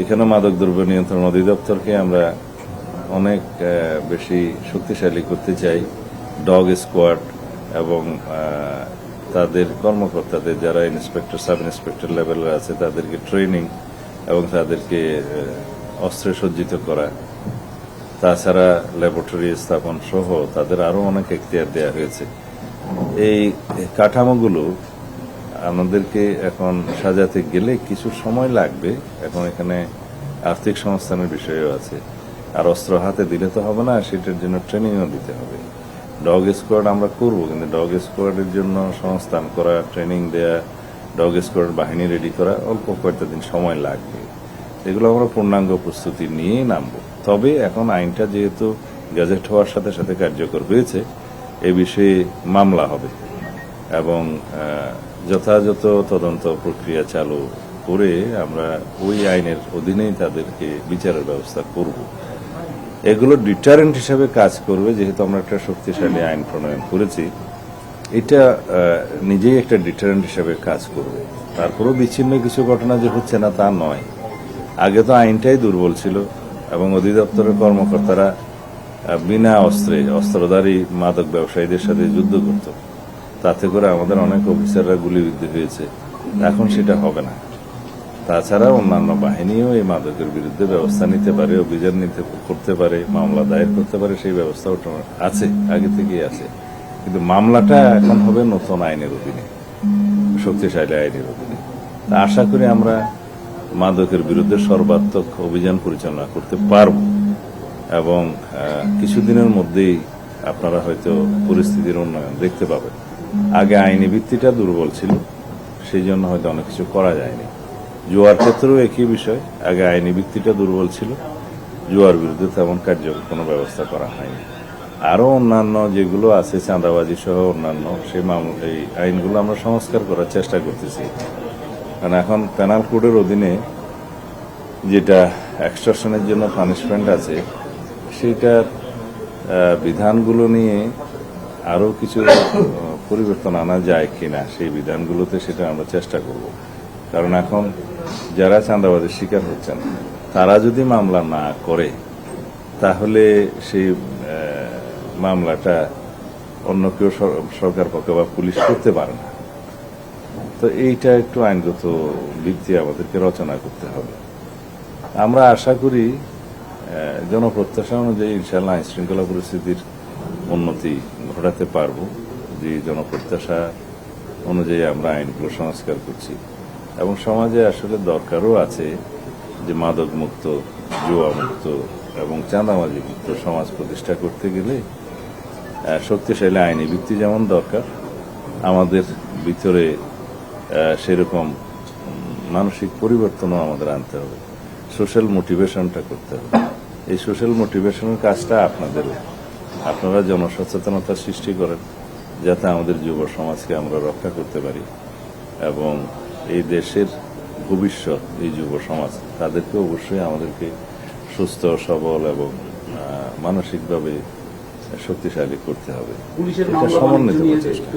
এখানে মাদকদ্রব্য নিয়ন্ত্রণ অধিদপ্তরকে আমরা অনেক বেশি শক্তিশালী করতে চাই। ডগ স্কোয়াড এবং তাদের কর্মকর্তাদের যারা ইন্সপেক্টর সাব ইন্সপেক্টর লেভেলের আছে তাদেরকে ট্রেনিং এবং তাদেরকে অস্ত্রে সজ্জিত করা, তাছাড়া ল্যাবরেটরি স্থাপন সহ তাদের আরো অনেক এখতিয়ার দেওয়া হয়েছে। এই কাঠামোগুলো আমাদেরকে এখন সাজাতে গেলে কিছু সময় লাগবে। এখন এখানে আর্থিক সংস্থানের বিষয়ও আছে, আর অস্ত্র হাতে দিলে তো হবে না, সেটার জন্য ট্রেনিংও দিতে হবে। ডগ স্কোয়াড আমরা করবো, কিন্তু ডগ স্কোয়াডের জন্য সংস্থান করা, ট্রেনিং দেয়া, ডগ স্কোয়াড বাহিনী রেডি করা অল্প কয়েকটা দিন সময় লাগবে। এগুলো আমরা পূর্ণাঙ্গ প্রস্তুতি নিয়েই নামবো। তবে এখন আইনটা যেহেতু গ্যাজেট হওয়ার সাথে সাথে কার্যকর হয়েছে, এ বিষয়ে মামলা হবে এবং যথাযথ তদন্ত প্রক্রিয়া চালু করে আমরা ওই আইনের অধীনেই তাদেরকে বিচারের ব্যবস্থা করব। এগুলো ডিটারেন্ট হিসেবে কাজ করবে, যেহেতু আমরা একটা শক্তিশালী আইন প্রণয়ন করেছি। এটা নিজেই একটা ডিটারেন্ট হিসেবে কাজ করবে। তারপরেও বিচ্ছিন্ন কিছু ঘটনা যে হচ্ছে না তা নয়। আগে তো আইনটাই দুর্বল ছিল এবং অধিদপ্তরের কর্মকর্তারা বিনা অস্ত্রে অস্ত্রধারী মাদক ব্যবসায়ীদের সাথে যুদ্ধ করত, তাতে করে আমাদের অনেক অফিসাররা গুলিবিদ্ধ হয়েছে। এখন সেটা হবে না। তাছাড়া অন্যান্য বাহিনীও এই মাদকের বিরুদ্ধে ব্যবস্থা নিতে পারে, অভিযান করতে পারে, মামলা দায়ের করতে পারে, সেই ব্যবস্থা আছে, আগে থেকেই আছে। কিন্তু মামলাটা এখন হবে নতুন আইনের অধীনে, শক্তিশালী আইনের অধীনে। তা আশা করি আমরা মাদকের বিরুদ্ধে সর্বাত্মক অভিযান পরিচালনা করতে পারব এবং কিছুদিনের মধ্যেই আপনারা হয়তো পরিস্থিতির উন্নয়ন দেখতে পাবেন। আগে আইনি ভিত্তিটা দুর্বল ছিল, সেই জন্য হয়তো অনেক কিছু করা যায়নি। জুয়ার ক্ষেত্রেও একই বিষয়, আগে আইনি ভিত্তিটা দুর্বল ছিল, জুয়ার বিরুদ্ধে তেমন কার্যকর কোনো ব্যবস্থা করা হয়নি। আরো অন্যান্য যেগুলো আছে চাঁদাবাজি সহ অন্যান্য এই আইনগুলো আমরা সংস্কার করার চেষ্টা করতেছি। কারণ এখন পেনাল কোডের অধীনে যেটা এক্সটর্শনের জন্য পানিশমেন্ট আছে, সেইটার বিধানগুলো নিয়ে আরো কিছু পরিবর্তন আনা যায় কিনা, সেই বিধানগুলোতে সেটা আমরা চেষ্টা করব। কারণ এখন যারা চাঁদাবাজির শিকার হচ্ছেন তারা যদি মামলা না করে, তাহলে সেই মামলাটা অন্য কেউ সরকার পক্ষ বা পুলিশ করতে পারে না। তো এইটা একটু আইনগত ভিত্তি আমাদেরকে রচনা করতে হবে। আমরা আশা করি জনপ্রত্যাশা অনুযায়ী ইনশাআল্লাহ আইন শৃঙ্খলা পরিস্থিতির উন্নতি ঘটাতে পারব। যে জনপ্রত্যাশা অনুযায়ী আমরা আইনগুলো সংস্কার করছি এবং সমাজে আসলে দরকারও আছে যে মাদক মুক্ত, জুয়া মুক্ত এবং চাঁদাবাজি মুক্ত সমাজ প্রতিষ্ঠা করতে গেলে শক্তিশালী আইনি ভিত্তি যেমন দরকার, আমাদের ভিতরে সেরকম মানসিক পরিবর্তনও আমাদের আনতে হবে, সোশ্যাল মোটিভেশনটা করতে হবে। এই সোশ্যাল মোটিভেশনের কাজটা আপনারা জনসচেতনতা সৃষ্টি করেন, যাতে আমাদের যুব সমাজকে আমরা রক্ষা করতে পারি এবং এই দেশের ভবিষ্যৎ, এই যুব সমাজ, তাদেরকে অবশ্যই আমাদেরকে সুস্থ সবল এবং মানসিকভাবে শক্তিশালী করতে হবে। এটা সমন্বিত চেষ্টা।